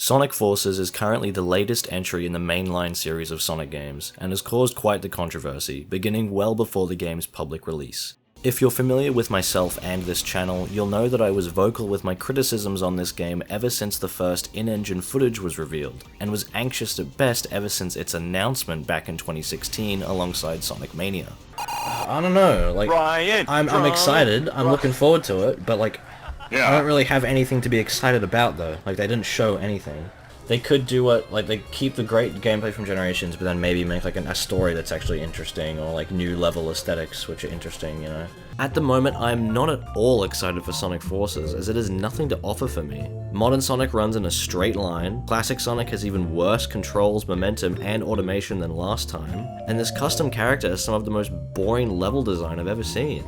Sonic Forces is currently the latest entry in the mainline series of Sonic games, and has caused quite the controversy, beginning well before the game's public release. If you're familiar with myself and this channel, you'll know that I was vocal with my criticisms on this game ever since the first in-engine footage was revealed, and was anxious at best ever since its announcement back in 2016 alongside Sonic Mania. I don't know, like, I'm excited, I'm looking forward to it, but like, I don't really have anything to be excited about though. Like, they didn't show anything. They could do what, like, they keep the great gameplay from Generations, but then maybe make, like, a story that's actually interesting, or, like, new level aesthetics, which are interesting, you know? At the moment, I'm not at all excited for Sonic Forces, as it has nothing to offer for me. Modern Sonic runs in a straight line, Classic Sonic has even worse controls, momentum, and automation than last time, and this custom character has some of the most boring level design I've ever seen.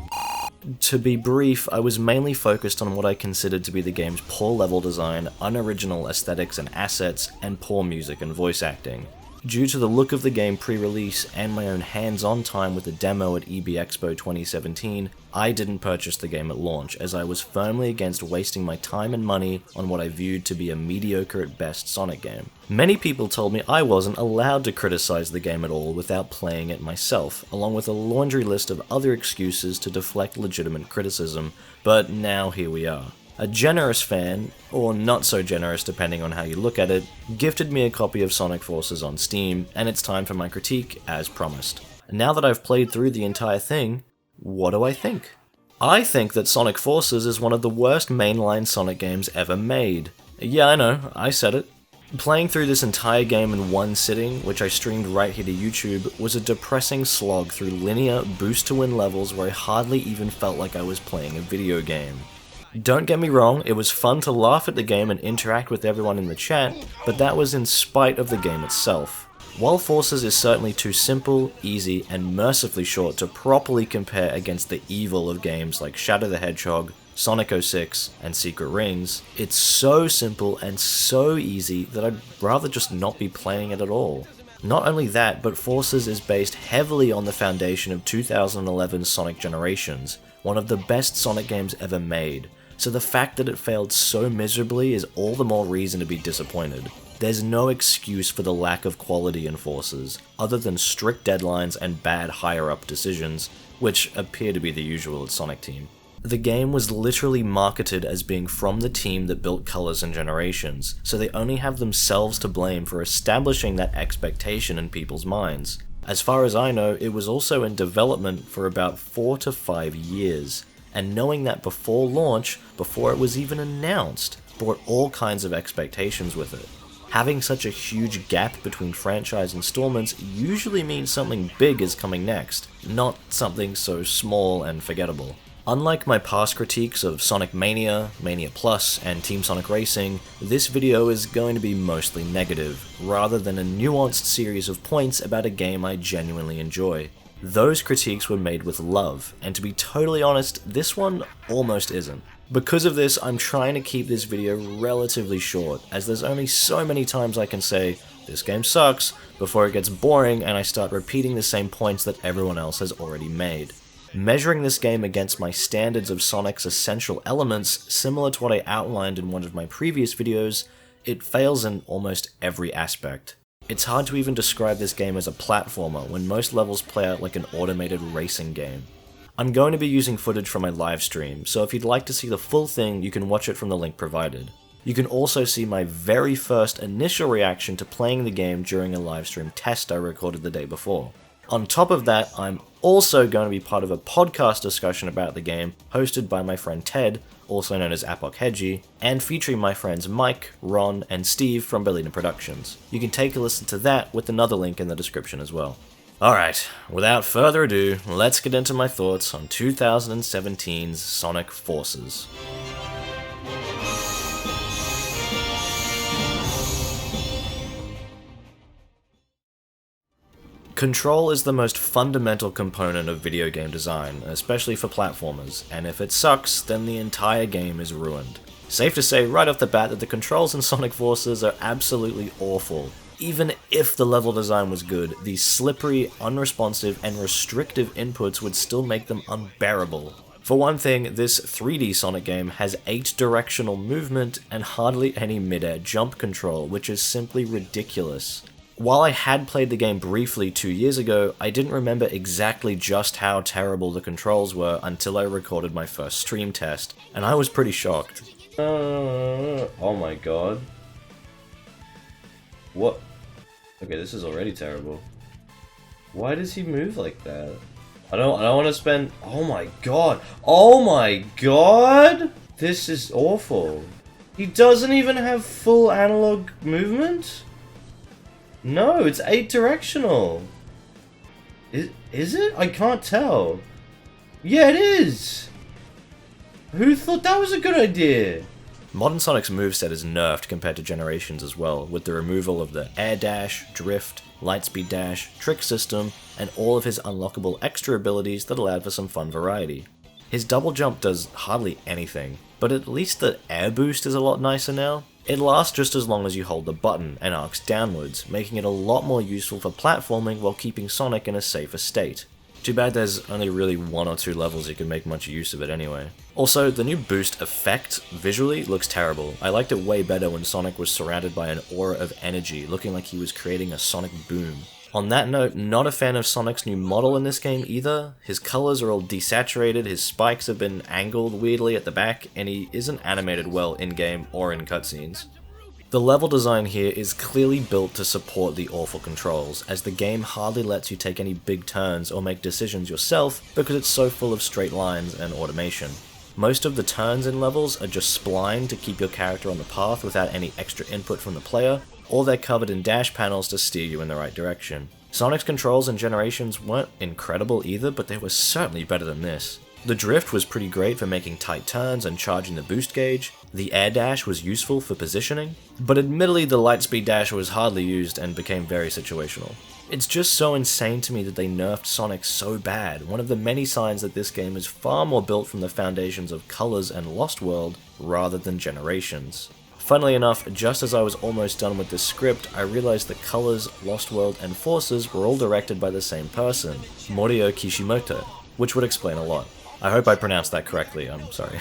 To be brief, I was mainly focused on what I considered to be the game's poor level design, unoriginal aesthetics and assets, and poor music and voice acting. Due to the look of the game pre-release and my own hands-on time with the demo at EB Expo 2017, I didn't purchase the game at launch, as I was firmly against wasting my time and money on what I viewed to be a mediocre at best Sonic game. Many people told me I wasn't allowed to criticize the game at all without playing it myself, along with a laundry list of other excuses to deflect legitimate criticism, but now here we are. A generous fan, or not so generous depending on how you look at it, gifted me a copy of Sonic Forces on Steam, and it's time for my critique, as promised. Now that I've played through the entire thing, what do I think? I think that Sonic Forces is one of the worst mainline Sonic games ever made. Yeah, I know, I said it. Playing through this entire game in one sitting, which I streamed right here to YouTube, was a depressing slog through linear, boost-to-win levels where I hardly even felt like I was playing a video game. Don't get me wrong, it was fun to laugh at the game and interact with everyone in the chat, but that was in spite of the game itself. While Forces is certainly too simple, easy, and mercifully short to properly compare against the evil of games like Shadow the Hedgehog, Sonic 06, and Secret Rings, it's so simple and so easy that I'd rather just not be playing it at all. Not only that, but Forces is based heavily on the foundation of 2011's Sonic Generations, one of the best Sonic games ever made, so the fact that it failed so miserably is all the more reason to be disappointed. There's no excuse for the lack of quality in Forces, other than strict deadlines and bad higher-up decisions, which appear to be the usual at Sonic Team. The game was literally marketed as being from the team that built Colors and Generations, so they only have themselves to blame for establishing that expectation in people's minds. As far as I know, it was also in development for about 4 to 5 years, and knowing that before launch, before it was even announced, brought all kinds of expectations with it. Having such a huge gap between franchise installments usually means something big is coming next, not something so small and forgettable. Unlike my past critiques of Sonic Mania, Mania Plus, and Team Sonic Racing, this video is going to be mostly negative, rather than a nuanced series of points about a game I genuinely enjoy. Those critiques were made with love, and to be totally honest, this one almost isn't. Because of this, I'm trying to keep this video relatively short, as there's only so many times I can say, this game sucks, before it gets boring and I start repeating the same points that everyone else has already made. Measuring this game against my standards of Sonic's essential elements, similar to what I outlined in one of my previous videos, it fails in almost every aspect. It's hard to even describe this game as a platformer when most levels play out like an automated racing game. I'm going to be using footage from my live stream, so if you'd like to see the full thing, you can watch it from the link provided. You can also see my very first initial reaction to playing the game during a live stream test I recorded the day before. On top of that, I'm also going to be part of a podcast discussion about the game, hosted by my friend Ted, also known as Apokhedji, and featuring my friends Mike, Ron, and Steve from Berliner Productions. You can take a listen to that with another link in the description as well. Alright, without further ado, let's get into my thoughts on 2017's Sonic Forces. Control is the most fundamental component of video game design, especially for platformers, and if it sucks, then the entire game is ruined. Safe to say right off the bat that the controls in Sonic Forces are absolutely awful. Even if the level design was good, these slippery, unresponsive, and restrictive inputs would still make them unbearable. For one thing, this 3D Sonic game has 8 directional movement and hardly any mid-air jump control, which is simply ridiculous. While I had played the game briefly 2 years ago, I didn't remember exactly just how terrible the controls were until I recorded my first stream test, and I was pretty shocked. Oh my god. What? Okay, this is already terrible. Why does he move like that? I don't want to spend... Oh my god! Oh my god! This is awful. He doesn't even have full analog movement? No, it's 8 directional. Is it? I can't tell. Yeah, it is! Who thought that was a good idea? Modern Sonic's moveset is nerfed compared to Generations as well, with the removal of the air dash, drift, lightspeed dash, trick system, and all of his unlockable extra abilities that allowed for some fun variety. His double jump does hardly anything, but at least the air boost is a lot nicer now. It lasts just as long as you hold the button and arcs downwards, making it a lot more useful for platforming while keeping Sonic in a safer state. Too bad there's only really 1 or 2 levels you can make much use of it anyway. Also, the new boost effect visually looks terrible. I liked it way better when Sonic was surrounded by an aura of energy, looking like he was creating a sonic boom. On that note, not a fan of Sonic's new model in this game either. His colors are all desaturated, his spikes have been angled weirdly at the back, and he isn't animated well in-game or in cutscenes. The level design here is clearly built to support the awful controls, as the game hardly lets you take any big turns or make decisions yourself because it's so full of straight lines and automation. Most of the turns in levels are just spline to keep your character on the path without any extra input from the player, or they're covered in dash panels to steer you in the right direction. Sonic's controls in Generations weren't incredible either, but they were certainly better than this. The drift was pretty great for making tight turns and charging the boost gauge, the air dash was useful for positioning, but admittedly the lightspeed dash was hardly used and became very situational. It's just so insane to me that they nerfed Sonic so bad, one of the many signs that this game is far more built from the foundations of Colors and Lost World rather than Generations. Funnily enough, just as I was almost done with this script, I realized that Colors, Lost World, and Forces were all directed by the same person, Morio Kishimoto, which would explain a lot. I hope I pronounced that correctly, I'm sorry.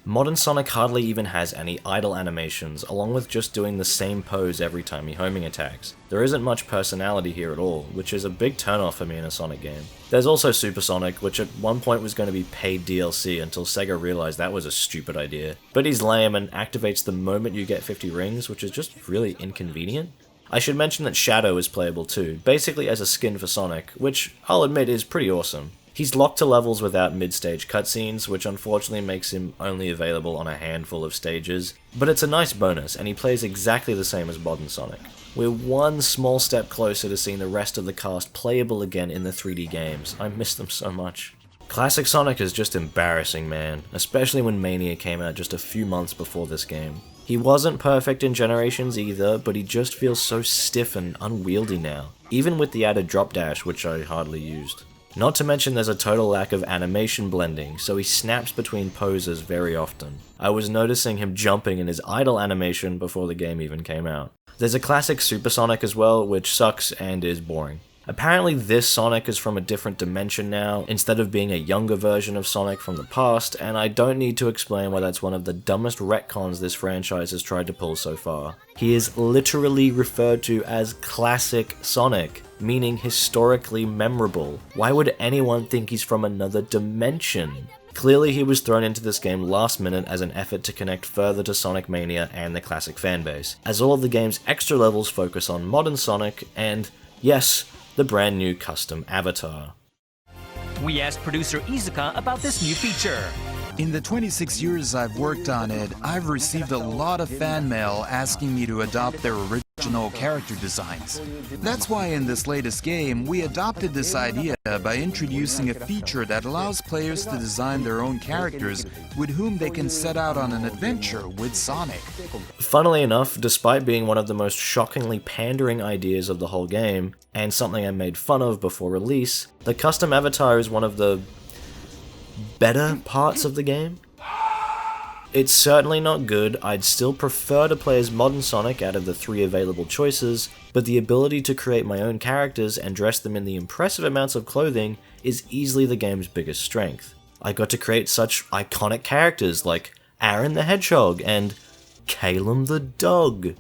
Modern Sonic hardly even has any idle animations, along with just doing the same pose every time he homing attacks. There isn't much personality here at all, which is a big turnoff for me in a Sonic game. There's also Super Sonic, which at one point was going to be paid DLC until Sega realized that was a stupid idea. But he's lame and activates the moment you get 50 rings, which is just really inconvenient. I should mention that Shadow is playable too, basically as a skin for Sonic, which I'll admit is pretty awesome. He's locked to levels without mid-stage cutscenes, which unfortunately makes him only available on a handful of stages, but it's a nice bonus, and he plays exactly the same as modern Sonic. We're one small step closer to seeing the rest of the cast playable again in the 3D games. I miss them so much. Classic Sonic is just embarrassing, man, especially when Mania came out just a few months before this game. He wasn't perfect in Generations either, but he just feels so stiff and unwieldy now, even with the added drop dash, which I hardly used. Not to mention there's a total lack of animation blending, so he snaps between poses very often. I was noticing him jumping in his idle animation before the game even came out. There's a classic Super Sonic as well, which sucks and is boring. Apparently this Sonic is from a different dimension now, instead of being a younger version of Sonic from the past, and I don't need to explain why that's one of the dumbest retcons this franchise has tried to pull so far. He is literally referred to as Classic Sonic, meaning historically memorable. Why would anyone think he's from another dimension? Clearly he was thrown into this game last minute as an effort to connect further to Sonic Mania and the classic fanbase, as all of the game's extra levels focus on modern Sonic and, yes, the brand new custom avatar. We asked producer Izuka about this new feature. In the 26 years I've worked on it, I've received a lot of fan mail asking me to adopt their original character designs. That's why in this latest game, we adopted this idea by introducing a feature that allows players to design their own characters with whom they can set out on an adventure with Sonic. Funnily enough, despite being one of the most shockingly pandering ideas of the whole game, and something I made fun of before release, the custom avatar is one of the better parts of the game. It's certainly not good. I'd still prefer to play as modern Sonic out of the 3 available choices, but the ability to create my own characters and dress them in the impressive amounts of clothing is easily the game's biggest strength. I got to create such iconic characters like Aaron the Hedgehog and Calum the Dog.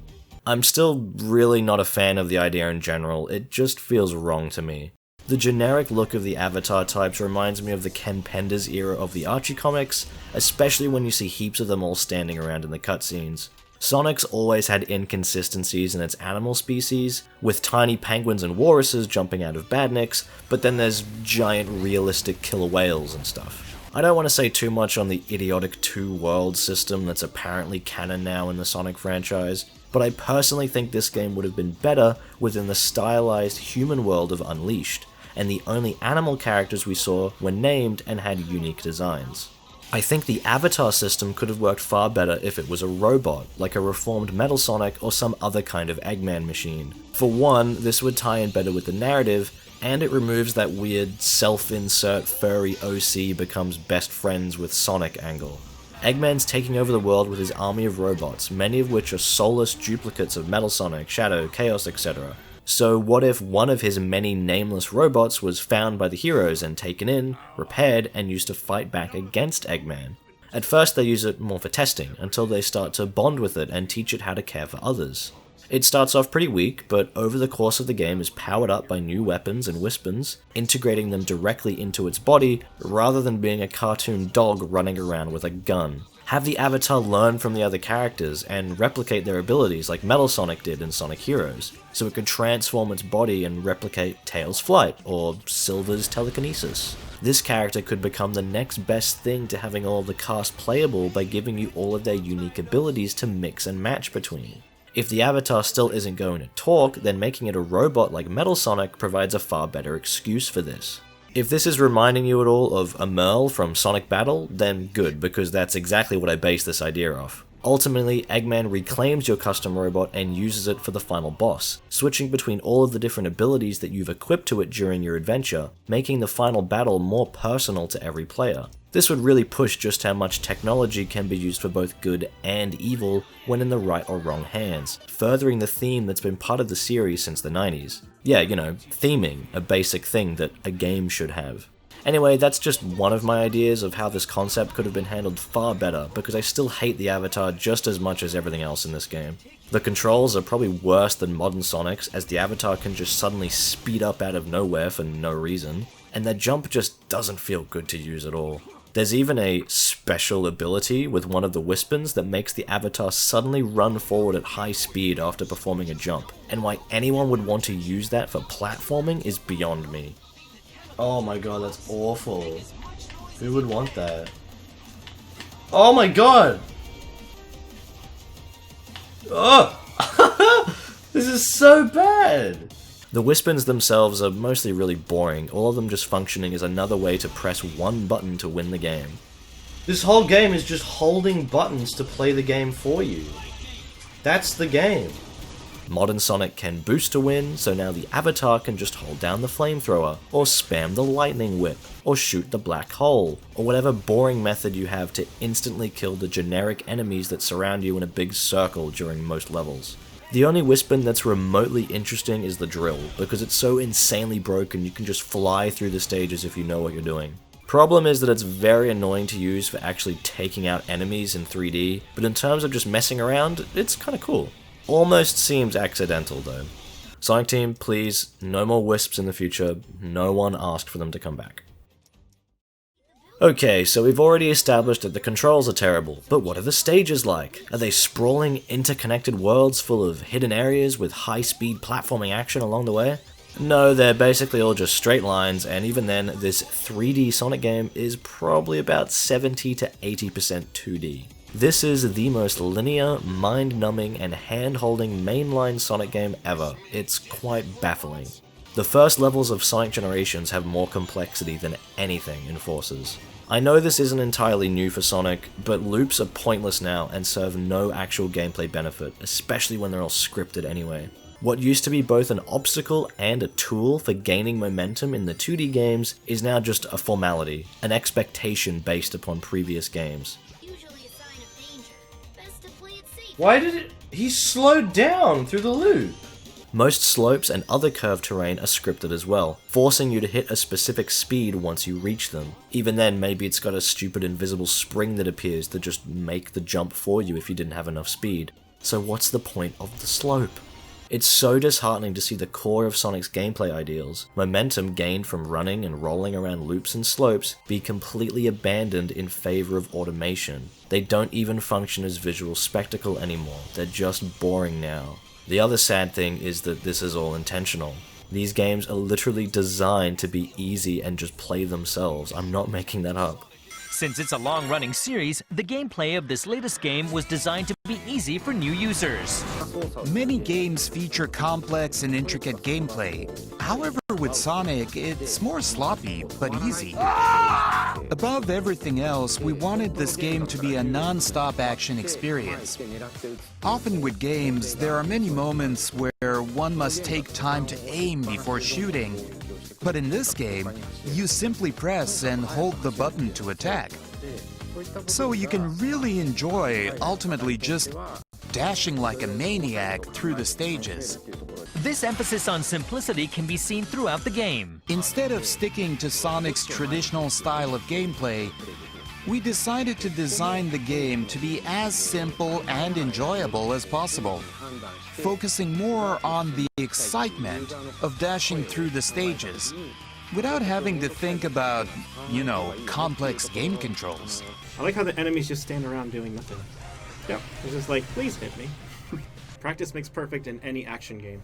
I'm still really not a fan of the idea in general, it just feels wrong to me. The generic look of the avatar types reminds me of the Ken Penders era of the Archie comics, especially when you see heaps of them all standing around in the cutscenes. Sonic's always had inconsistencies in its animal species, with tiny penguins and walruses jumping out of badniks, but then there's giant realistic killer whales and stuff. I don't want to say too much on the idiotic two-world system that's apparently canon now in the Sonic franchise, but I personally think this game would have been better within the stylized human world of Unleashed, and the only animal characters we saw were named and had unique designs. I think the avatar system could have worked far better if it was a robot, like a reformed Metal Sonic or some other kind of Eggman machine. For one, this would tie in better with the narrative, and it removes that weird self-insert furry OC becomes best friends with Sonic angle. Eggman's taking over the world with his army of robots, many of which are soulless duplicates of Metal Sonic, Shadow, Chaos, etc. So what if one of his many nameless robots was found by the heroes and taken in, repaired, and used to fight back against Eggman? At first they use it more for testing, until they start to bond with it and teach it how to care for others. It starts off pretty weak, but over the course of the game is powered up by new weapons and wispons, integrating them directly into its body, rather than being a cartoon dog running around with a gun. Have the avatar learn from the other characters and replicate their abilities like Metal Sonic did in Sonic Heroes, so it could transform its body and replicate Tails' flight or Silver's telekinesis. This character could become the next best thing to having all of the cast playable by giving you all of their unique abilities to mix and match between. If the avatar still isn't going to talk, then making it a robot like Metal Sonic provides a far better excuse for this. If this is reminding you at all of a Merle from Sonic Battle, then good, because that's exactly what I base this idea off. Ultimately, Eggman reclaims your custom robot and uses it for the final boss, switching between all of the different abilities that you've equipped to it during your adventure, making the final battle more personal to every player. This would really push just how much technology can be used for both good and evil when in the right or wrong hands, furthering the theme that's been part of the series since the 90s. Yeah, you know, theming, a basic thing that a game should have. Anyway, that's just one of my ideas of how this concept could have been handled far better, because I still hate the avatar just as much as everything else in this game. The controls are probably worse than modern Sonic's, as the avatar can just suddenly speed up out of nowhere for no reason, and their jump just doesn't feel good to use at all. There's even a special ability with one of the Wispons that makes the avatar suddenly run forward at high speed after performing a jump, and why anyone would want to use that for platforming is beyond me. Oh my god, that's awful. Who would want that? Oh my god! Oh! This is so bad! The Wispons themselves are mostly really boring, all of them just functioning as another way to press one button to win the game. This whole game is just holding buttons to play the game for you. That's the game. Modern Sonic can boost to win, so now the avatar can just hold down the flamethrower, or spam the lightning whip, or shoot the black hole, or whatever boring method you have to instantly kill the generic enemies that surround you in a big circle during most levels. The only Wispon that's remotely interesting is the drill, because it's so insanely broken you can just fly through the stages if you know what you're doing. Problem is that it's very annoying to use for actually taking out enemies in 3D, but in terms of just messing around, it's kinda cool. Almost seems accidental though. Sonic Team, please, no more Wisps in the future, no one asked for them to come back. Okay, so we've already established that the controls are terrible, but what are the stages like? Are they sprawling, interconnected worlds full of hidden areas with high-speed platforming action along the way? No, they're basically all just straight lines, and even then, this 3D Sonic game is probably about 70 to 80% 2D. This is the most linear, mind-numbing, and hand-holding mainline Sonic game ever. It's quite baffling. The first levels of Sonic Generations have more complexity than anything in Forces. I know this isn't entirely new for Sonic, but loops are pointless now and serve no actual gameplay benefit, especially when they're all scripted anyway. What used to be both an obstacle and a tool for gaining momentum in the 2D games is now just a formality, an expectation based upon previous games. Why did he slowed down through the loop? Most slopes and other curved terrain are scripted as well, forcing you to hit a specific speed once you reach them. Even then, maybe it's got a stupid invisible spring that appears to just make the jump for you if you didn't have enough speed. So what's the point of the slope? It's so disheartening to see the core of Sonic's gameplay ideals, momentum gained from running and rolling around loops and slopes, be completely abandoned in favor of automation. They don't even function as visual spectacle anymore, they're just boring now. The other sad thing is that this is all intentional. These games are literally designed to be easy and just play themselves. I'm not making that up. Since it's a long-running series, the gameplay of this latest game was designed to be easy for new users. Many games feature complex and intricate gameplay. However, with Sonic, it's more sloppy, but easy. Above everything else, we wanted this game to be a non-stop action experience. Often with games, there are many moments where one must take time to aim before shooting. But in this game, you simply press and hold the button to attack. So you can really enjoy ultimately just dashing like a maniac through the stages. This emphasis on simplicity can be seen throughout the game. Instead of sticking to Sonic's traditional style of gameplay, we decided to design the game to be as simple and enjoyable as possible, focusing more on the excitement of dashing through the stages, without having to think about, complex game controls. I like how the enemies just stand around doing nothing. Yep, it's just like, please hit me. Practice makes perfect in any action game.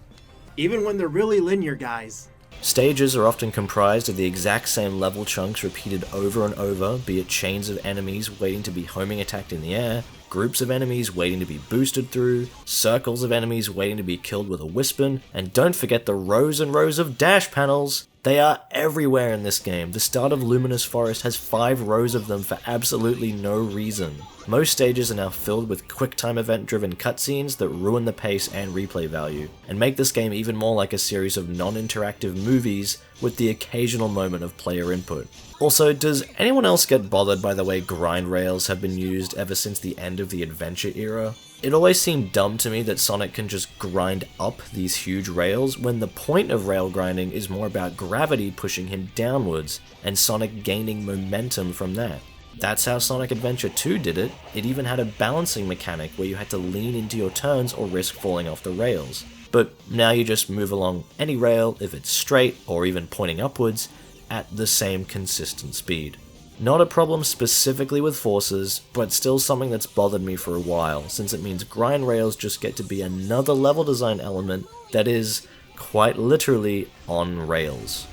Even when they're really linear, guys. Stages are often comprised of the exact same level chunks repeated over and over, be it chains of enemies waiting to be homing attacked in the air, groups of enemies waiting to be boosted through, circles of enemies waiting to be killed with a Wispin, and don't forget the rows and rows of dash panels! They are everywhere in this game. The start of Luminous Forest has 5 rows of them for absolutely no reason. Most stages are now filled with QuickTime event-driven cutscenes that ruin the pace and replay value, and make this game even more like a series of non-interactive movies with the occasional moment of player input. Also, does anyone else get bothered by the way grind rails have been used ever since the end of the adventure era? It always seemed dumb to me that Sonic can just grind up these huge rails when the point of rail grinding is more about gravity pushing him downwards, and Sonic gaining momentum from that. That's how Sonic Adventure 2 did it. It even had a balancing mechanic where you had to lean into your turns or risk falling off the rails. But now you just move along any rail, if it's straight or even pointing upwards, at the same consistent speed. Not a problem specifically with forces, but still something that's bothered me for a while, since it means grind rails just get to be another level design element that is, quite literally, on rails.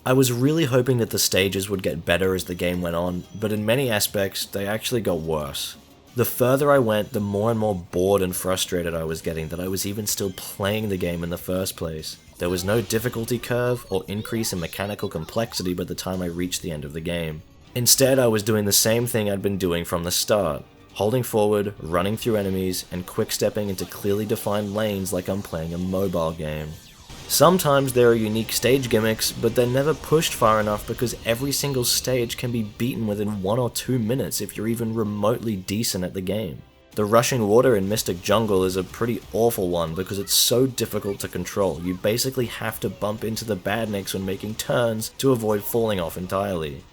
I was really hoping that the stages would get better as the game went on, but in many aspects, they actually got worse. The further I went, the more and more bored and frustrated I was getting that I was even still playing the game in the first place. There was no difficulty curve or increase in mechanical complexity by the time I reached the end of the game. Instead, I was doing the same thing I'd been doing from the start, holding forward, running through enemies, and quick-stepping into clearly defined lanes like I'm playing a mobile game. Sometimes there are unique stage gimmicks, but they're never pushed far enough because every single stage can be beaten within 1 or 2 minutes if you're even remotely decent at the game. The rushing water in Mystic Jungle is a pretty awful one because it's so difficult to control. You basically have to bump into the badniks when making turns to avoid falling off entirely.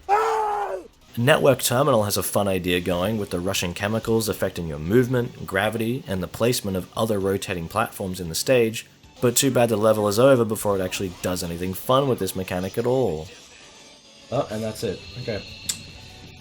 Network Terminal has a fun idea going with the rushing chemicals affecting your movement, gravity, and the placement of other rotating platforms in the stage, but too bad the level is over before it actually does anything fun with this mechanic at all. Oh, and that's it. Okay.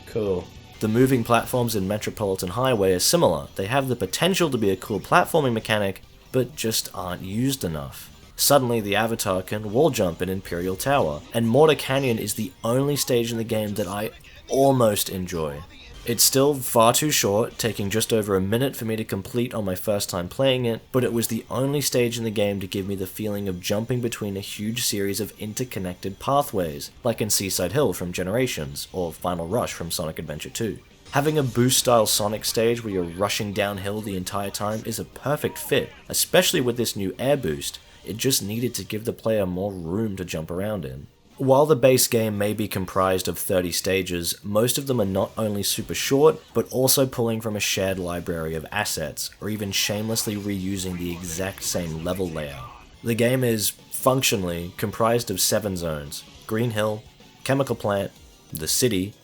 Cool. The moving platforms in Metropolitan Highway are similar. They have the potential to be a cool platforming mechanic, but just aren't used enough. Suddenly, the Avatar can wall jump in Imperial Tower, and Mortar Canyon is the only stage in the game that I almost enjoy. It's still far too short, taking just over a minute for me to complete on my first time playing it, but it was the only stage in the game to give me the feeling of jumping between a huge series of interconnected pathways, like in Seaside Hill from Generations, or Final Rush from Sonic Adventure 2. Having a boost-style Sonic stage where you're rushing downhill the entire time is a perfect fit, especially with this new air boost. It just needed to give the player more room to jump around in. While the base game may be comprised of 30 stages, most of them are not only super short, but also pulling from a shared library of assets, or even shamelessly reusing the exact same level layout. The game is, functionally, comprised of 7 zones: Green Hill, Chemical Plant, the City,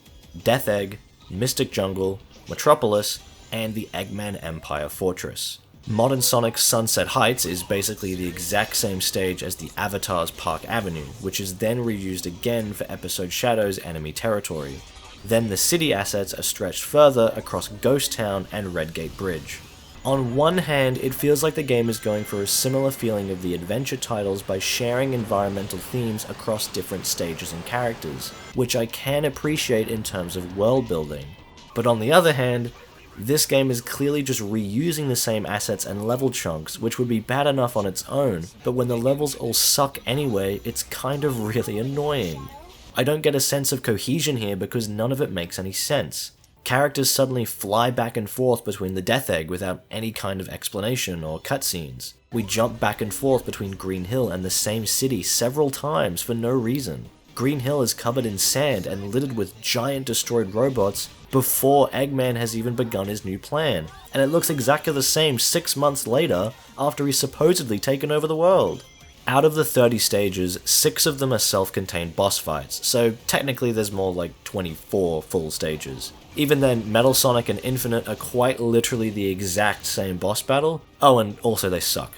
Death Egg, Mystic Jungle, Metropolis, and the Eggman Empire Fortress. Modern Sonic's Sunset Heights is basically the exact same stage as the Avatar's Park Avenue, which is then reused again for Episode Shadow's enemy territory. Then the city assets are stretched further across Ghost Town and Redgate Bridge. On one hand, it feels like the game is going for a similar feeling of the adventure titles by sharing environmental themes across different stages and characters, which I can appreciate in terms of world building. But on the other hand, this game is clearly just reusing the same assets and level chunks, which would be bad enough on its own, but when the levels all suck anyway, it's kind of really annoying. I don't get a sense of cohesion here because none of it makes any sense. Characters suddenly fly back and forth between the Death Egg without any kind of explanation or cutscenes. We jump back and forth between Green Hill and the same city several times for no reason. Green Hill is covered in sand and littered with giant destroyed robots before Eggman has even begun his new plan, and it looks exactly the same 6 months later after he's supposedly taken over the world. Out of the 30 stages, 6 of them are self-contained boss fights, so technically there's more like 24 full stages. Even then, Metal Sonic and Infinite are quite literally the exact same boss battle. Oh, and also they suck.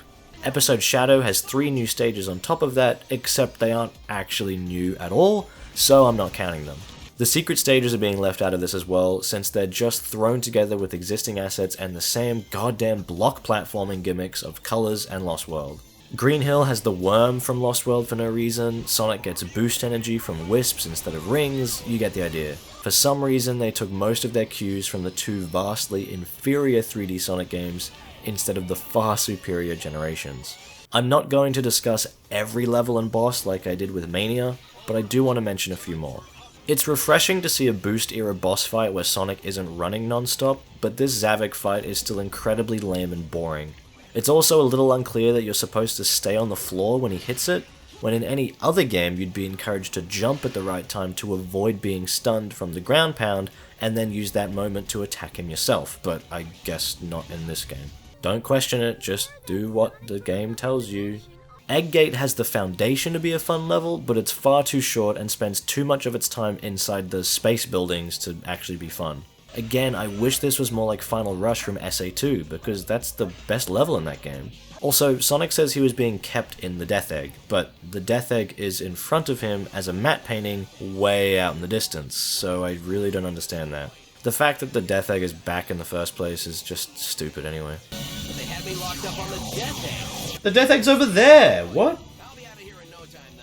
Episode Shadow has 3 new stages on top of that, except they aren't actually new at all, so I'm not counting them. The secret stages are being left out of this as well, since they're just thrown together with existing assets and the same goddamn block platforming gimmicks of Colors and Lost World. Green Hill has the worm from Lost World for no reason, Sonic gets boost energy from wisps instead of rings, you get the idea. For some reason they took most of their cues from the 2 vastly inferior 3D Sonic games instead of the far superior Generations. I'm not going to discuss every level and boss like I did with Mania, but I do want to mention a few more. It's refreshing to see a Boost era boss fight where Sonic isn't running non-stop, but this Zavok fight is still incredibly lame and boring. It's also a little unclear that you're supposed to stay on the floor when he hits it, when in any other game you'd be encouraged to jump at the right time to avoid being stunned from the ground pound, and then use that moment to attack him yourself, but I guess not in this game. Don't question it, just do what the game tells you. Egggate has the foundation to be a fun level, but it's far too short and spends too much of its time inside the space buildings to actually be fun. Again, I wish this was more like Final Rush from SA2, because that's the best level in that game. Also, Sonic says he was being kept in the Death Egg, but the Death Egg is in front of him as a matte painting way out in the distance, so I really don't understand that. The fact that the Death Egg is back in the first place is just stupid anyway. They had me locked up on the Death Egg. The Death Egg's over there! What?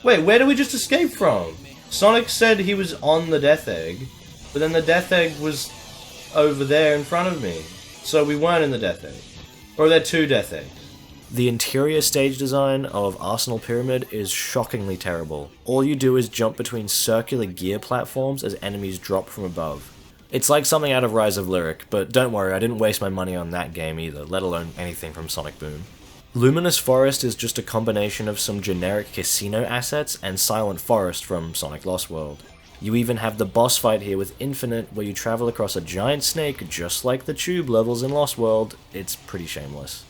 Wait, where did we just escape from? Sonic said he was on the Death Egg, but then the Death Egg was over there in front of me. So we weren't in the Death Egg. Or are there 2 Death Eggs? The interior stage design of Arsenal Pyramid is shockingly terrible. All you do is jump between circular gear platforms as enemies drop from above. It's like something out of Rise of Lyric, but don't worry, I didn't waste my money on that game either, let alone anything from Sonic Boom. Luminous Forest is just a combination of some generic casino assets and Silent Forest from Sonic Lost World. You even have the boss fight here with Infinite, where you travel across a giant snake just like the tube levels in Lost World. It's pretty shameless.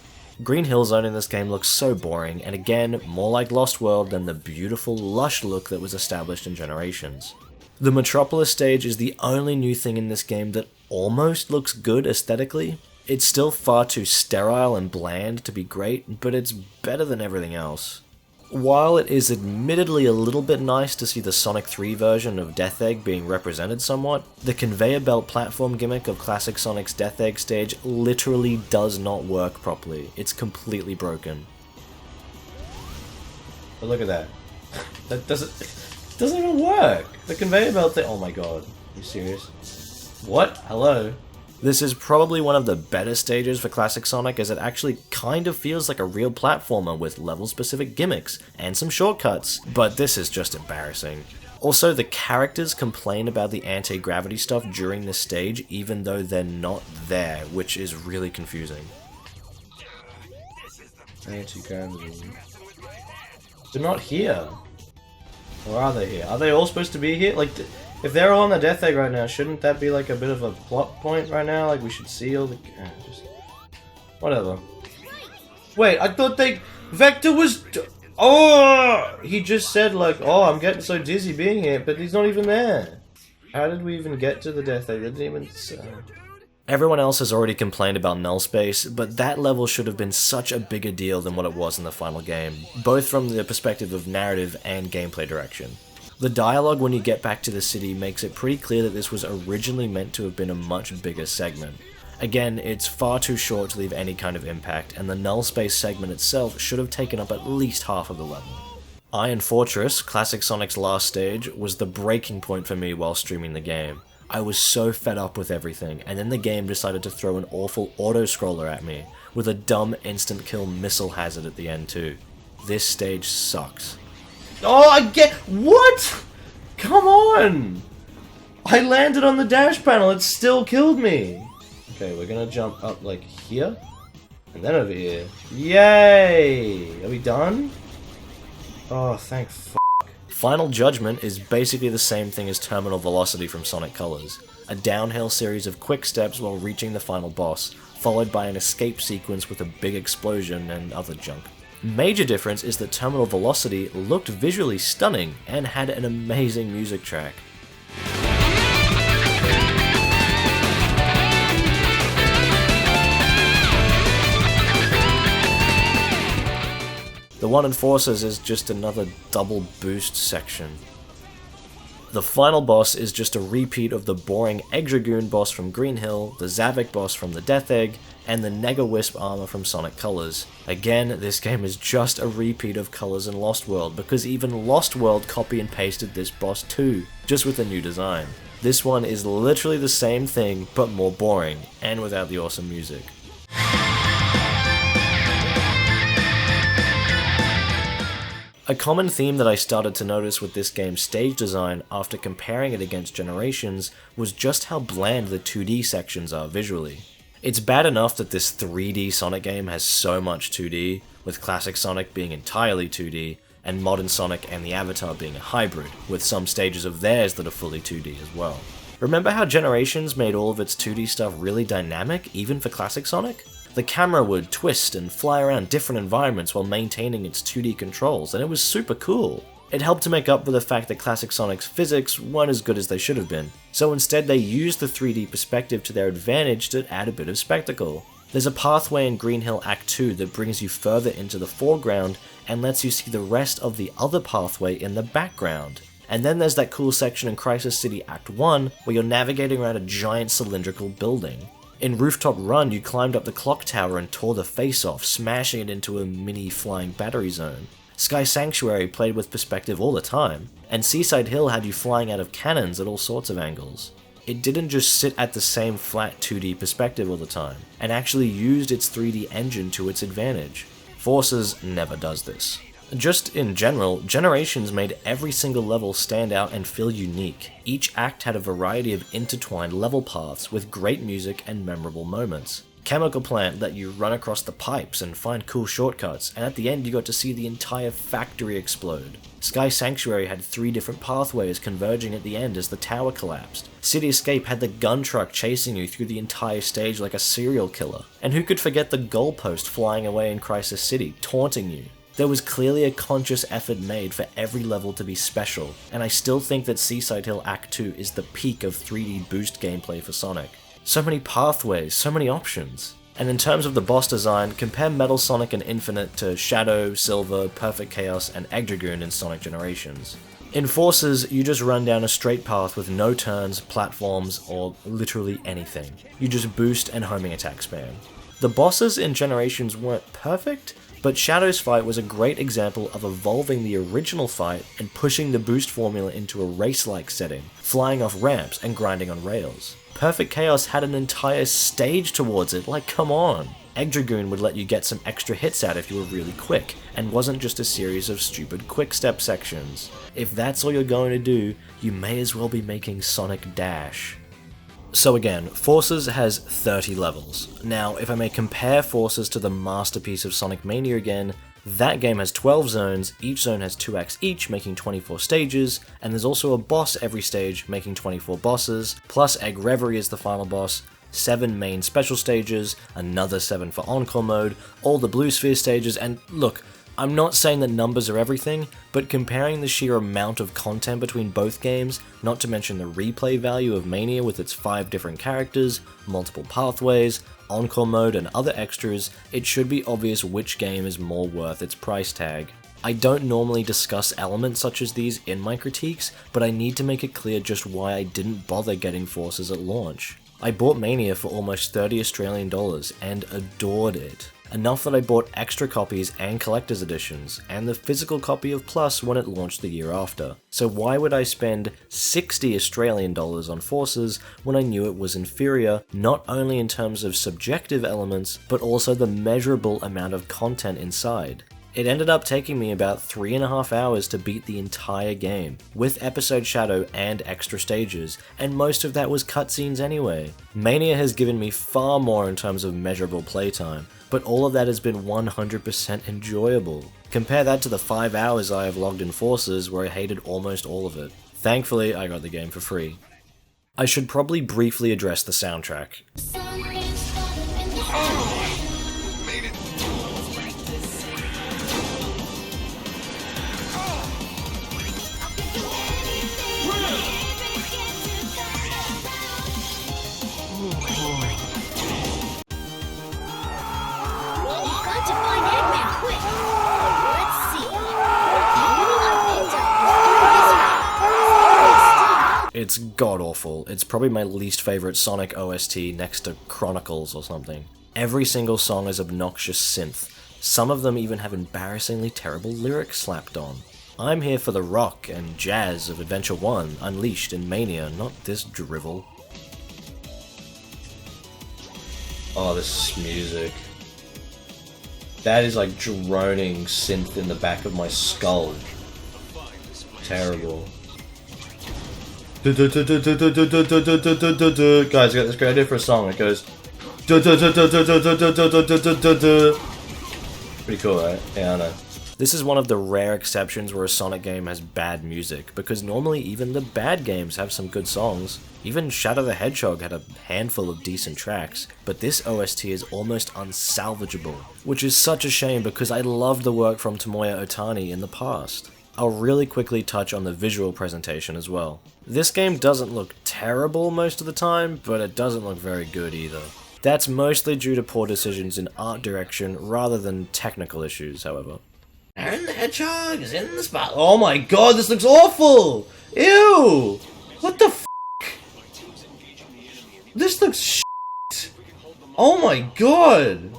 Green Hill Zone in this game looks so boring, and again, more like Lost World than the beautiful, lush look that was established in Generations. The Metropolis stage is the only new thing in this game that almost looks good aesthetically. It's still far too sterile and bland to be great, but it's better than everything else. While it is admittedly a little bit nice to see the Sonic 3 version of Death Egg being represented somewhat, the conveyor belt platform gimmick of classic Sonic's Death Egg stage literally does not work properly. It's completely broken. But look at that. That doesn't even work! The conveyor belt thing, oh my god. Are you serious? What? Hello? This is probably one of the better stages for classic Sonic, as it actually kind of feels like a real platformer with level-specific gimmicks and some shortcuts, but this is just embarrassing. Also, the characters complain about the anti-gravity stuff during this stage even though they're not there, which is really confusing. Anti-gravity. They're not here. Or are they here? Are they all supposed to be here? Like, if they're all on the Death Egg right now, shouldn't that be like a bit of a plot point right now? Like, we should see all the... just... Whatever. Wait, I thought Vector was... Oh! He just said, like, oh, I'm getting so dizzy being here, but he's not even there. How did we even get to the death egg? They didn't even say. Everyone else has already complained about null space, but that level should have been such a bigger deal than what it was in the final game, both from the perspective of narrative and gameplay direction. The dialogue when you get back to the city makes it pretty clear that this was originally meant to have been a much bigger segment. Again, it's far too short to leave any kind of impact, and the null space segment itself should have taken up at least half of the level. Iron Fortress, Classic Sonic's last stage, was the breaking point for me while streaming the game. I was so fed up with everything, and then the game decided to throw an awful auto-scroller at me, with a dumb instant kill missile hazard at the end too. This stage sucks. Oh, I get... What?! Come on! I landed on the dash panel, it still killed me! Okay, we're gonna jump up like here, and then over here. Yay! Are we done? Oh, thank f***. Final Judgment is basically the same thing as Terminal Velocity from Sonic Colors, a downhill series of quick steps while reaching the final boss, followed by an escape sequence with a big explosion and other junk. Major difference is that Terminal Velocity looked visually stunning and had an amazing music track. The one in Forces is just another double boost section. The final boss is just a repeat of the boring Egg Dragoon boss from Green Hill, the Zavok boss from the Death Egg, and the Nega Wisp armor from Sonic Colors. Again, this game is just a repeat of Colors and Lost World, because even Lost World copy and pasted this boss too, just with a new design. This one is literally the same thing, but more boring, and without the awesome music. A common theme that I started to notice with this game's stage design after comparing it against Generations was just how bland the 2D sections are visually. It's bad enough that this 3D Sonic game has so much 2D, with Classic Sonic being entirely 2D, and Modern Sonic and the Avatar being a hybrid, with some stages of theirs that are fully 2D as well. Remember how Generations made all of its 2D stuff really dynamic, even for Classic Sonic? The camera would twist and fly around different environments while maintaining its 2D controls, and it was super cool. It helped to make up for the fact that Classic Sonic's physics weren't as good as they should have been, so instead they used the 3D perspective to their advantage to add a bit of spectacle. There's a pathway in Green Hill Act 2 that brings you further into the foreground and lets you see the rest of the other pathway in the background. And then there's that cool section in Crisis City Act 1 where you're navigating around a giant cylindrical building. In Rooftop Run, you climbed up the clock tower and tore the face off, smashing it into a mini flying battery zone. Sky Sanctuary played with perspective all the time, and Seaside Hill had you flying out of cannons at all sorts of angles. It didn't just sit at the same flat 2D perspective all the time, and actually used its 3D engine to its advantage. Forces never does this. Just in general, Generations made every single level stand out and feel unique. Each act had a variety of intertwined level paths with great music and memorable moments. Chemical Plant let you run across the pipes and find cool shortcuts, and at the end you got to see the entire factory explode. Sky Sanctuary had 3 different pathways converging at the end as the tower collapsed. City Escape had the gun truck chasing you through the entire stage like a serial killer. And who could forget the goalpost flying away in Crisis City, taunting you? There was clearly a conscious effort made for every level to be special, and I still think that Seaside Hill Act 2 is the peak of 3D boost gameplay for Sonic. So many pathways, so many options. And in terms of the boss design, compare Metal Sonic and Infinite to Shadow, Silver, Perfect Chaos, and Egg Dragoon in Sonic Generations. In Forces, you just run down a straight path with no turns, platforms, or literally anything. You just boost and homing attack spam. The bosses in Generations weren't perfect, but Shadow's fight was a great example of evolving the original fight and pushing the boost formula into a race-like setting, flying off ramps and grinding on rails. Perfect Chaos had an entire stage towards it, like come on! Egg Dragoon would let you get some extra hits out if you were really quick, and wasn't just a series of stupid quick-step sections. If that's all you're going to do, you may as well be making Sonic Dash. So again, Forces has 30 levels. Now, if I may compare Forces to the masterpiece of Sonic Mania again, that game has 12 zones, each zone has 2 acts each, making 24 stages, and there's also a boss every stage, making 24 bosses, plus Egg Reverie is the final boss, 7 main special stages, another 7 for Encore mode, all the Blue Sphere stages, and look, I'm not saying that numbers are everything, but comparing the sheer amount of content between both games, not to mention the replay value of Mania with its 5 different characters, multiple pathways, encore mode and other extras, it should be obvious which game is more worth its price tag. I don't normally discuss elements such as these in my critiques, but I need to make it clear just why I didn't bother getting Forces at launch. I bought Mania for almost $30 Australian and adored it. Enough that I bought extra copies and collector's editions, and the physical copy of Plus when it launched the year after. So why would I spend $60 Australian on Forces when I knew it was inferior, not only in terms of subjective elements, but also the measurable amount of content inside? It ended up taking me about 3.5 hours to beat the entire game, with Episode Shadow and extra stages, and most of that was cutscenes anyway. Mania has given me far more in terms of measurable playtime, but all of that has been 100% enjoyable. Compare that to the 5 hours I have logged in Forces where I hated almost all of it. Thankfully, I got the game for free. I should probably briefly address the soundtrack. It's god-awful. It's probably my least favourite Sonic OST next to Chronicles or something. Every single song is obnoxious synth. Some of them even have embarrassingly terrible lyrics slapped on. I'm here for the rock and jazz of Adventure 1, Unleashed in Mania, not this drivel. Oh, this music. That is like droning synth in the back of my skull. Terrible. Guys, I got this great idea for a song. It goes. Pretty cool, right? Yeah, I know. This is one of the rare exceptions where a Sonic game has bad music, because normally even the bad games have some good songs. Even Shadow the Hedgehog had a handful of decent tracks, but this OST is almost unsalvageable, which is such a shame because I loved the work from Tomoya Otani in the past. I'll really quickly touch on the visual presentation as well. This game doesn't look terrible most of the time, but it doesn't look very good either. That's mostly due to poor decisions in art direction rather than technical issues, however. And the Hedgehog is in the spot. Oh my god, this looks awful! Ew! What the f***? This looks shit! Oh my god!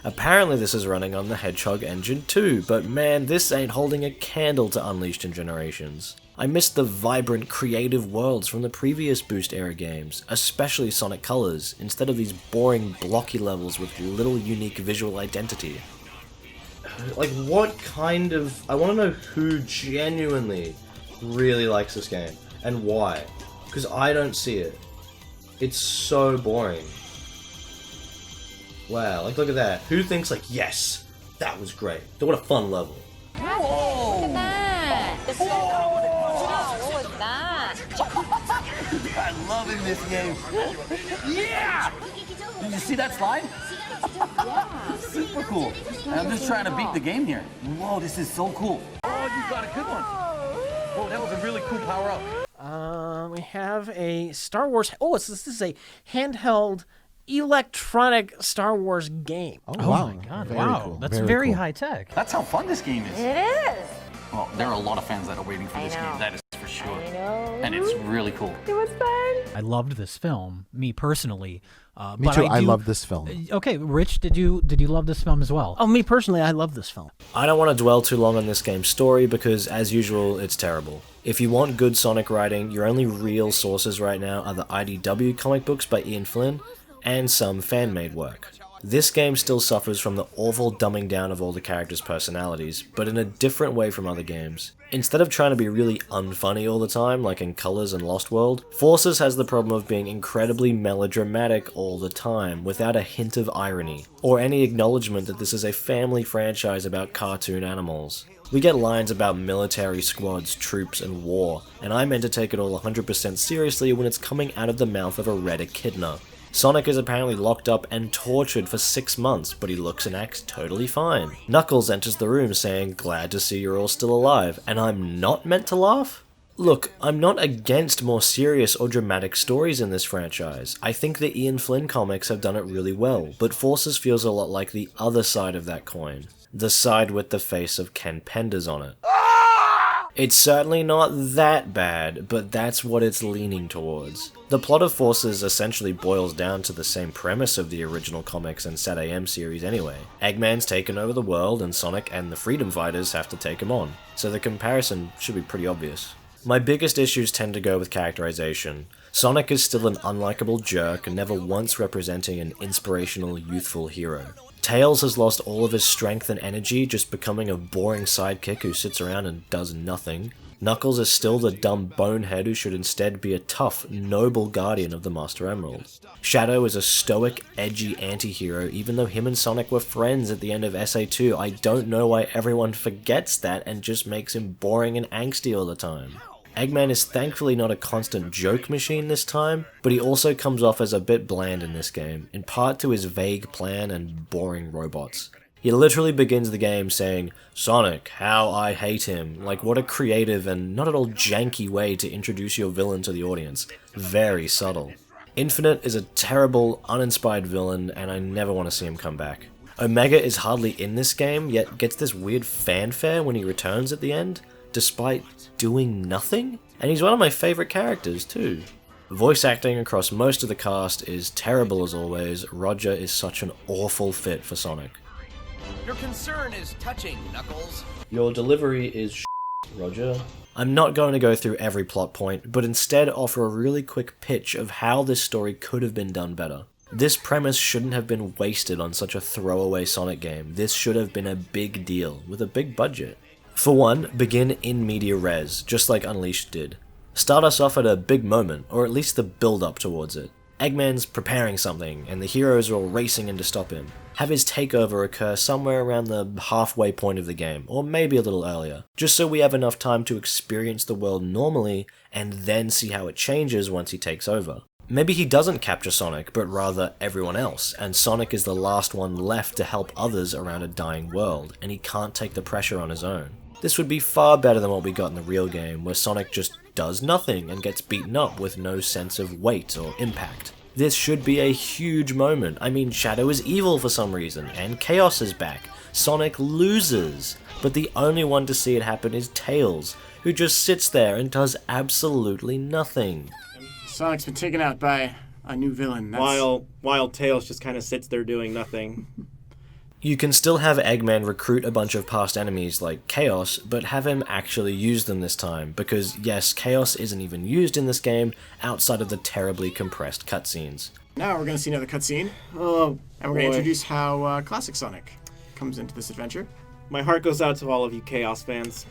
Apparently this is running on the Hedgehog engine too, but man, this ain't holding a candle to Unleashed in Generations. I missed the vibrant, creative worlds from the previous Boost-era games, especially Sonic Colors, instead of these boring, blocky levels with little unique visual identity. Like, what kind of... I want to know who genuinely really likes this game, and why. Because I don't see it. It's so boring. Wow, like look at that. Who thinks like, yes, that was great. What a fun level. Whoa! Look at that! Whoa! What was that? I'm loving this game. Yeah! Did you see that slide? Yeah. Super cool. And I'm just trying to beat the game here. Whoa, this is so cool. Oh, you got a good one. Whoa, that was a really cool power-up. We have a Star Wars... Oh, this is a handheld electronic Star Wars game. Oh wow. My god, wow. Cool. That's very cool. High tech. That's how fun this game is. It is. Well, there are a lot of fans that are waiting for this game, that is for sure. I know. And it's really cool. It was fun. I loved this film, me personally. Me too. I love this film. Okay, Rich, did you love this film as well? Oh, me personally, I love this film. I don't want to dwell too long on this game's story because, as usual, it's terrible. If you want good Sonic writing, your only real sources right now are the IDW comic books by Ian Flynn and some fan-made work. This game still suffers from the awful dumbing down of all the characters' personalities, but in a different way from other games. Instead of trying to be really unfunny all the time, like in Colors and Lost World, Forces has the problem of being incredibly melodramatic all the time, without a hint of irony, or any acknowledgement that this is a family franchise about cartoon animals. We get lines about military squads, troops, and war, and I'm meant to take it all 100% seriously when it's coming out of the mouth of a red echidna. Sonic is apparently locked up and tortured for 6 months, but he looks and acts totally fine. Knuckles enters the room saying, "Glad to see you're all still alive," and I'm not meant to laugh? Look, I'm not against more serious or dramatic stories in this franchise. I think the Ian Flynn comics have done it really well, but Forces feels a lot like the other side of that coin. The side with the face of Ken Penders on it. It's certainly not that bad, but that's what it's leaning towards. The plot of Forces essentially boils down to the same premise of the original comics and SatAM series anyway. Eggman's taken over the world and Sonic and the Freedom Fighters have to take him on, so the comparison should be pretty obvious. My biggest issues tend to go with characterization. Sonic is still an unlikable jerk, never once representing an inspirational, youthful hero. Tails has lost all of his strength and energy, just becoming a boring sidekick who sits around and does nothing. Knuckles is still the dumb bonehead who should instead be a tough, noble guardian of the Master Emerald. Shadow is a stoic, edgy anti-hero, even though him and Sonic were friends at the end of SA2. I don't know why everyone forgets that and just makes him boring and angsty all the time. Eggman is thankfully not a constant joke machine this time, but he also comes off as a bit bland in this game, in part to his vague plan and boring robots. He literally begins the game saying, "Sonic, how I hate him." Like, what a creative and not at all janky way to introduce your villain to the audience. Very subtle. Infinite is a terrible, uninspired villain, and I never want to see him come back. Omega is hardly in this game, yet gets this weird fanfare when he returns at the end, despite doing nothing? And he's one of my favourite characters too. Voice acting across most of the cast is terrible as always. Roger is such an awful fit for Sonic. Your concern is touching, Knuckles. Your delivery is Roger. I'm not going to go through every plot point, but instead offer a really quick pitch of how this story could have been done better. This premise shouldn't have been wasted on such a throwaway Sonic game. This should have been a big deal, with a big budget. For one, begin in media res, just like Unleashed did. Start us off at a big moment, or at least the build-up towards it. Eggman's preparing something, and the heroes are all racing in to stop him. Have his takeover occur somewhere around the halfway point of the game, or maybe a little earlier, just so we have enough time to experience the world normally, and then see how it changes once he takes over. Maybe he doesn't capture Sonic, but rather everyone else, and Sonic is the last one left to help others around a dying world, and he can't take the pressure on his own. This would be far better than what we got in the real game, where Sonic just does nothing and gets beaten up with no sense of weight or impact. This should be a huge moment. I mean, Shadow is evil for some reason, and Chaos is back. Sonic loses, but the only one to see it happen is Tails, who just sits there and does absolutely nothing. Sonic's been taken out by a new villain. While Tails just kind of sits there doing nothing. You can still have Eggman recruit a bunch of past enemies like Chaos, but have him actually use them this time, because yes, Chaos isn't even used in this game outside of the terribly compressed cutscenes. Now we're going to see another cutscene, and we're going to introduce how Classic Sonic comes into this adventure. My heart goes out to all of you Chaos fans.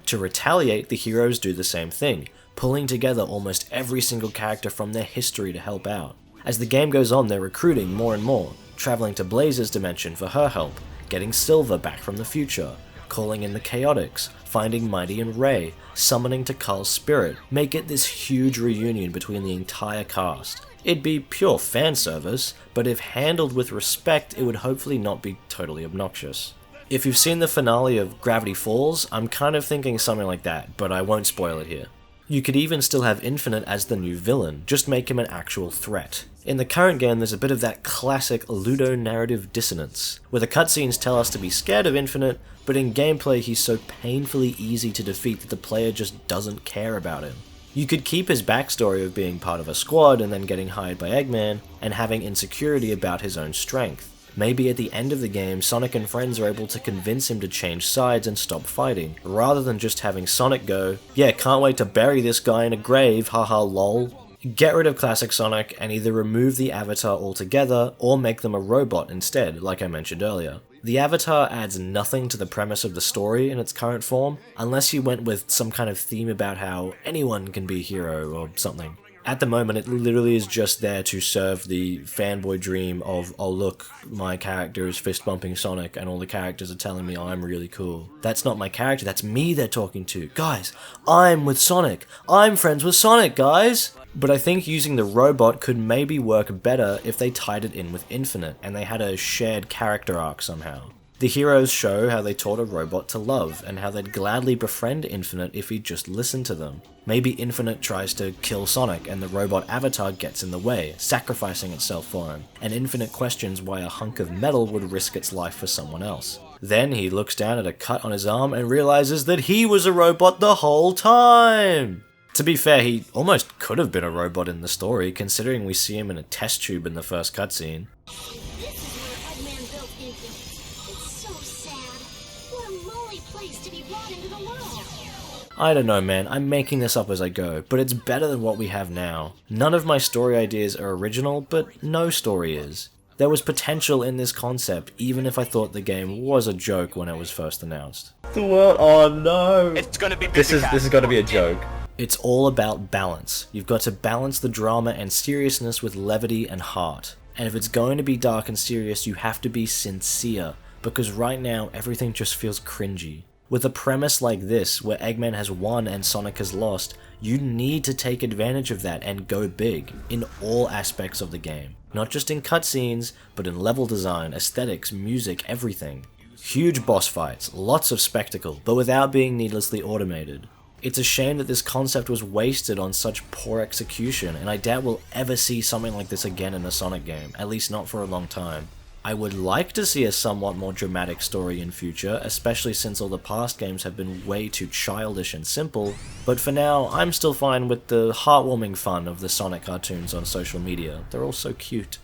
To retaliate, the heroes do the same thing, pulling together almost every single character from their history to help out. As the game goes on, they're recruiting more and more, traveling to Blaze's dimension for her help, getting Silver back from the future, calling in the Chaotix, finding Mighty and Ray, summoning to Carl's spirit, make it this huge reunion between the entire cast. It'd be pure fan service, but if handled with respect, it would hopefully not be totally obnoxious. If you've seen the finale of Gravity Falls, I'm kind of thinking something like that, but I won't spoil it here. You could even still have Infinite as the new villain, just make him an actual threat. In the current game, there's a bit of that classic ludonarrative dissonance, where the cutscenes tell us to be scared of Infinite, but in gameplay he's so painfully easy to defeat that the player just doesn't care about him. You could keep his backstory of being part of a squad and then getting hired by Eggman, and having insecurity about his own strength. Maybe at the end of the game, Sonic and friends are able to convince him to change sides and stop fighting, rather than just having Sonic go, "Yeah, can't wait to bury this guy in a grave, haha lol." Get rid of Classic Sonic and either remove the avatar altogether, or make them a robot instead, like I mentioned earlier. The avatar adds nothing to the premise of the story in its current form, unless you went with some kind of theme about how anyone can be a hero or something. At the moment, it literally is just there to serve the fanboy dream of, oh look, my character is fist-bumping Sonic and all the characters are telling me I'm really cool. That's not my character, that's me they're talking to. Guys, I'm with Sonic. I'm friends with Sonic, guys! But I think using the robot could maybe work better if they tied it in with Infinite and they had a shared character arc somehow. The heroes show how they taught a robot to love, and how they'd gladly befriend Infinite if he'd just listen to them. Maybe Infinite tries to kill Sonic and the robot avatar gets in the way, sacrificing itself for him, and Infinite questions why a hunk of metal would risk its life for someone else. Then he looks down at a cut on his arm and realizes that he was a robot the whole time! To be fair, he almost could have been a robot in the story, considering we see him in a test tube in the first cutscene. I don't know, man, I'm making this up as I go, but it's better than what we have now. None of my story ideas are original, but no story is. There was potential in this concept, even if I thought the game was a joke when it was first announced. The world, oh no! It's gonna be This has got to be a joke. It's all about balance. You've got to balance the drama and seriousness with levity and heart. And if it's going to be dark and serious, you have to be sincere, because right now everything just feels cringy. With a premise like this, where Eggman has won and Sonic has lost, you need to take advantage of that and go big, in all aspects of the game. Not just in cutscenes, but in level design, aesthetics, music, everything. Huge boss fights, lots of spectacle, but without being needlessly automated. It's a shame that this concept was wasted on such poor execution, and I doubt we'll ever see something like this again in a Sonic game, at least not for a long time. I would like to see a somewhat more dramatic story in future, especially since all the past games have been way too childish and simple, but for now, I'm still fine with the heartwarming fun of the Sonic cartoons on social media. They're all so cute.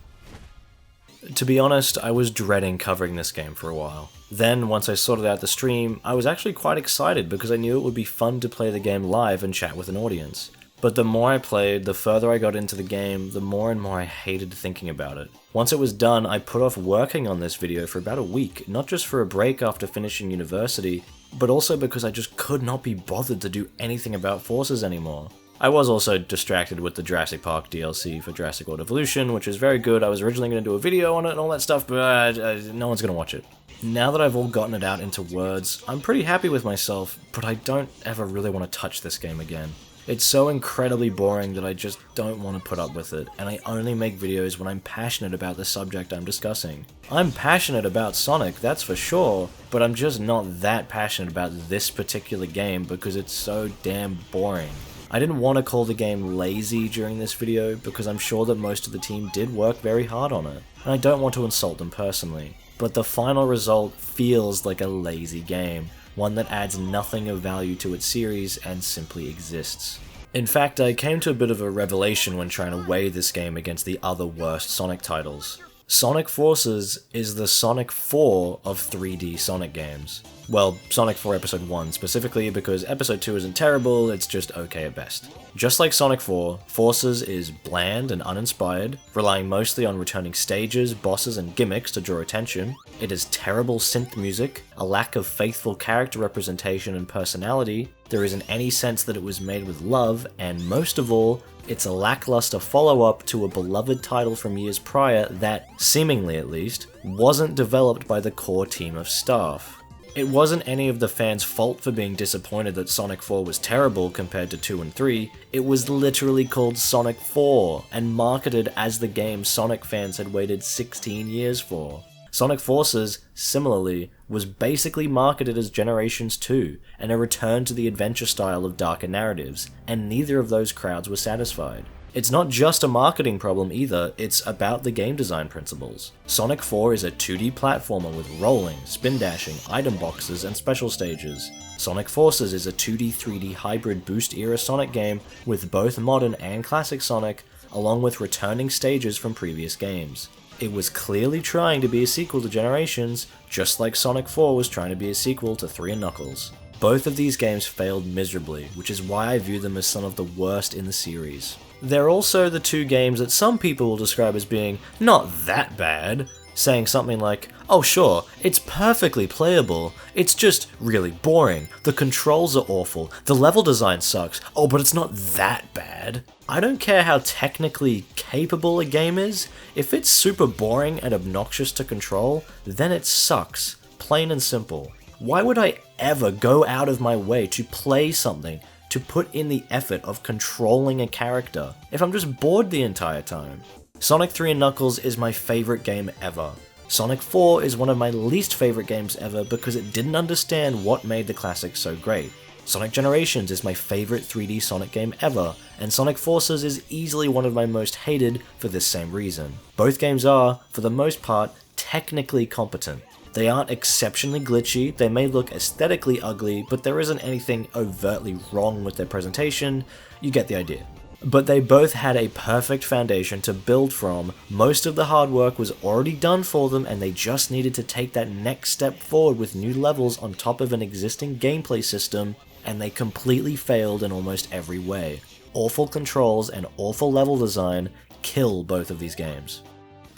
To be honest, I was dreading covering this game for a while. Then, once I sorted out the stream, I was actually quite excited because I knew it would be fun to play the game live and chat with an audience. But the more I played, the further I got into the game, the more and more I hated thinking about it. Once it was done, I put off working on this video for about a week, not just for a break after finishing university, but also because I just could not be bothered to do anything about Forces anymore. I was also distracted with the Jurassic Park DLC for Jurassic World Evolution, which is very good. I was originally going to do a video on it and all that stuff, but no one's going to watch it. Now that I've all gotten it out into words, I'm pretty happy with myself, but I don't ever really want to touch this game again. It's so incredibly boring that I just don't want to put up with it, and I only make videos when I'm passionate about the subject I'm discussing. I'm passionate about Sonic, that's for sure, but I'm just not that passionate about this particular game because it's so damn boring. I didn't want to call the game lazy during this video because I'm sure that most of the team did work very hard on it, and I don't want to insult them personally. But the final result feels like a lazy game, one that adds nothing of value to its series and simply exists. In fact, I came to a bit of a revelation when trying to weigh this game against the other worst Sonic titles. Sonic Forces is the Sonic 4 of 3D Sonic games. Well, Sonic 4 Episode 1 specifically, because Episode 2 isn't terrible, it's just okay at best. Just like Sonic 4, Forces is bland and uninspired, relying mostly on returning stages, bosses, and gimmicks to draw attention. It has terrible synth music, a lack of faithful character representation and personality, there isn't any sense that it was made with love, and most of all, it's a lackluster follow-up to a beloved title from years prior that, seemingly at least, wasn't developed by the core team of staff. It wasn't any of the fans' fault for being disappointed that Sonic 4 was terrible compared to 2 and 3, it was literally called Sonic 4, and marketed as the game Sonic fans had waited 16 years for. Sonic Forces, similarly, was basically marketed as Generations 2, and a return to the adventure style of darker narratives, and neither of those crowds were satisfied. It's not just a marketing problem either, it's about the game design principles. Sonic 4 is a 2D platformer with rolling, spin dashing, item boxes, and special stages. Sonic Forces is a 2D 3D hybrid boost-era Sonic game with both modern and classic Sonic, along with returning stages from previous games. It was clearly trying to be a sequel to Generations, just like Sonic 4 was trying to be a sequel to 3 and Knuckles. Both of these games failed miserably, which is why I view them as some of the worst in the series. They're also the two games that some people will describe as being not that bad, saying something like, oh sure, it's perfectly playable, it's just really boring, the controls are awful, the level design sucks, oh but it's not that bad. I don't care how technically capable a game is, if it's super boring and obnoxious to control, then it sucks, plain and simple. Why would I ever go out of my way to play something to to put in the effort of controlling a character if I'm just bored the entire time? Sonic 3 and Knuckles is my favorite game ever. Sonic 4 is one of my least favorite games ever because it didn't understand what made the classic so great. Sonic Generations is my favorite 3D Sonic game ever, and Sonic Forces is easily one of my most hated for this same reason. Both games are, for the most part, technically competent. They aren't exceptionally glitchy, they may look aesthetically ugly, but there isn't anything overtly wrong with their presentation, you get the idea. But they both had a perfect foundation to build from, most of the hard work was already done for them and they just needed to take that next step forward with new levels on top of an existing gameplay system, and they completely failed in almost every way. Awful controls and awful level design kill both of these games.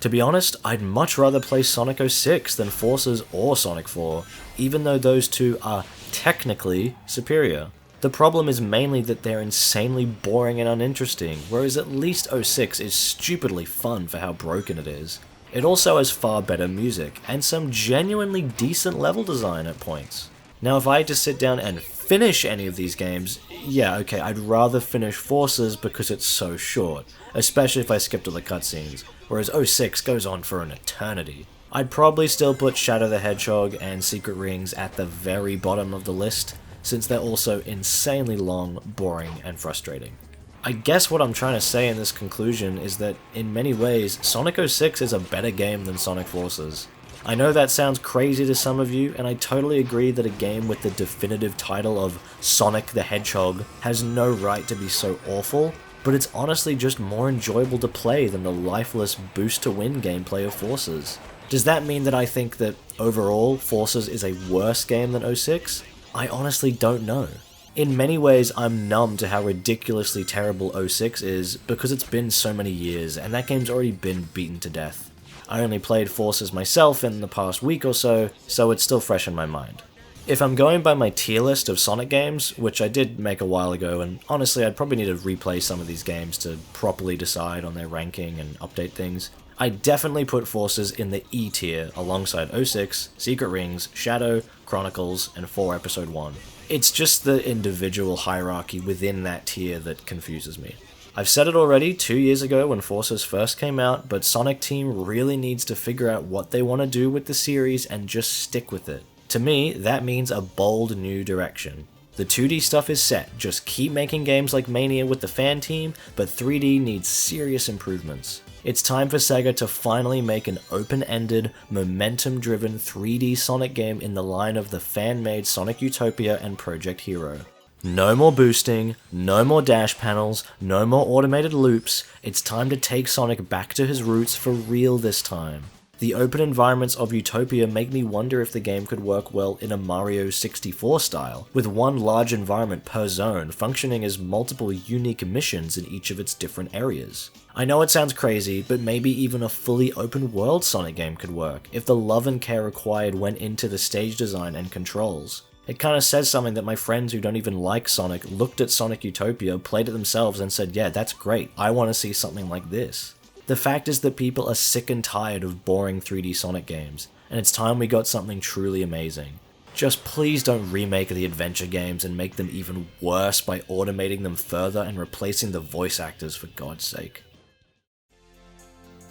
To be honest, I'd much rather play Sonic 06 than Forces or Sonic 4, even though those two are technically superior. The problem is mainly that they're insanely boring and uninteresting, whereas at least 06 is stupidly fun for how broken it is. It also has far better music, and some genuinely decent level design at points. Now if I had to sit down and finish any of these games, yeah okay, I'd rather finish Forces because it's so short, especially if I skip to the cutscenes, whereas 06 goes on for an eternity. I'd probably still put Shadow the Hedgehog and Secret Rings at the very bottom of the list, since they're also insanely long, boring, and frustrating. I guess what I'm trying to say in this conclusion is that, in many ways, Sonic 06 is a better game than Sonic Forces. I know that sounds crazy to some of you, and I totally agree that a game with the definitive title of Sonic the Hedgehog has no right to be so awful, but it's honestly just more enjoyable to play than the lifeless boost-to-win gameplay of Forces. Does that mean that I think that, overall, Forces is a worse game than 06? I honestly don't know. In many ways, I'm numb to how ridiculously terrible 06 is because it's been so many years and that game's already been beaten to death. I only played Forces myself in the past week or so it's still fresh in my mind. If I'm going by my tier list of Sonic games, which I did make a while ago, and honestly I'd probably need to replay some of these games to properly decide on their ranking and update things, I definitely put Forces in the E tier alongside 06, Secret Rings, Shadow, Chronicles, and 4 Episode 1. It's just the individual hierarchy within that tier that confuses me. I've said it already 2 years ago when Forces first came out, but Sonic Team really needs to figure out what they want to do with the series and just stick with it. To me, that means a bold new direction. The 2D stuff is set, just keep making games like Mania with the fan team, but 3D needs serious improvements. It's time for Sega to finally make an open-ended, momentum-driven 3D Sonic game in the line of the fan-made Sonic Utopia and Project Hero. No more boosting, no more dash panels, no more automated loops, it's time to take Sonic back to his roots for real this time. The open environments of Utopia make me wonder if the game could work well in a Mario 64 style, with one large environment per zone functioning as multiple unique missions in each of its different areas. I know it sounds crazy, but maybe even a fully open world Sonic game could work, if the love and care required went into the stage design and controls. It kinda says something that my friends who don't even like Sonic looked at Sonic Utopia, played it themselves and said, yeah, that's great, I wanna see something like this. The fact is that people are sick and tired of boring 3D Sonic games, and it's time we got something truly amazing. Just please don't remake the adventure games and make them even worse by automating them further and replacing the voice actors for God's sake.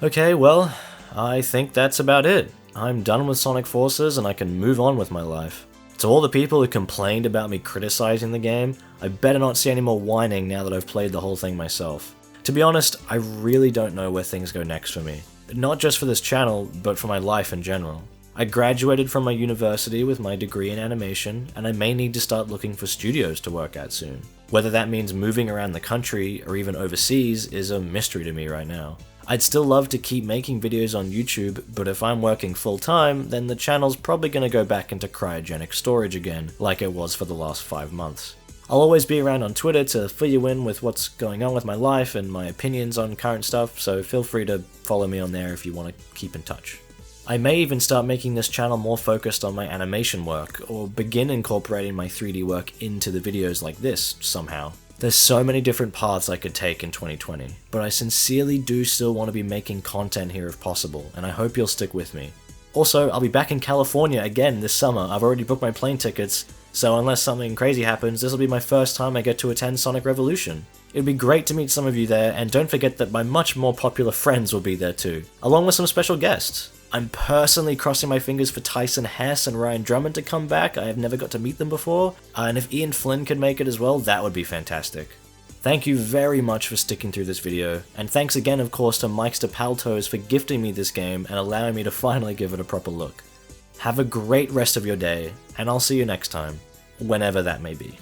Okay, well, I think that's about it. I'm done with Sonic Forces and I can move on with my life. To all the people who complained about me criticizing the game, I better not see any more whining now that I've played the whole thing myself. To be honest, I really don't know where things go next for me. Not just for this channel, but for my life in general. I graduated from my university with my degree in animation, and I may need to start looking for studios to work at soon. Whether that means moving around the country or even overseas is a mystery to me right now. I'd still love to keep making videos on YouTube, but if I'm working full time, then the channel's probably gonna go back into cryogenic storage again, like it was for the last 5 months. I'll always be around on Twitter to fill you in with what's going on with my life and my opinions on current stuff, so feel free to follow me on there if you want to keep in touch. I may even start making this channel more focused on my animation work, or begin incorporating my 3D work into the videos like this, somehow. There's so many different paths I could take in 2020, but I sincerely do still want to be making content here if possible, and I hope you'll stick with me. Also, I'll be back in California again this summer. I've already booked my plane tickets, so unless something crazy happens, this will be my first time I get to attend Sonic Revolution. It would be great to meet some of you there, and don't forget that my much more popular friends will be there too, along with some special guests. I'm personally crossing my fingers for Tyson Hess and Ryan Drummond to come back. I have never got to meet them before, and if Ian Flynn could make it as well, that would be fantastic. Thank you very much for sticking through this video, and thanks again of course to Mike's Paltos for gifting me this game and allowing me to finally give it a proper look. Have a great rest of your day, and I'll see you next time, whenever that may be.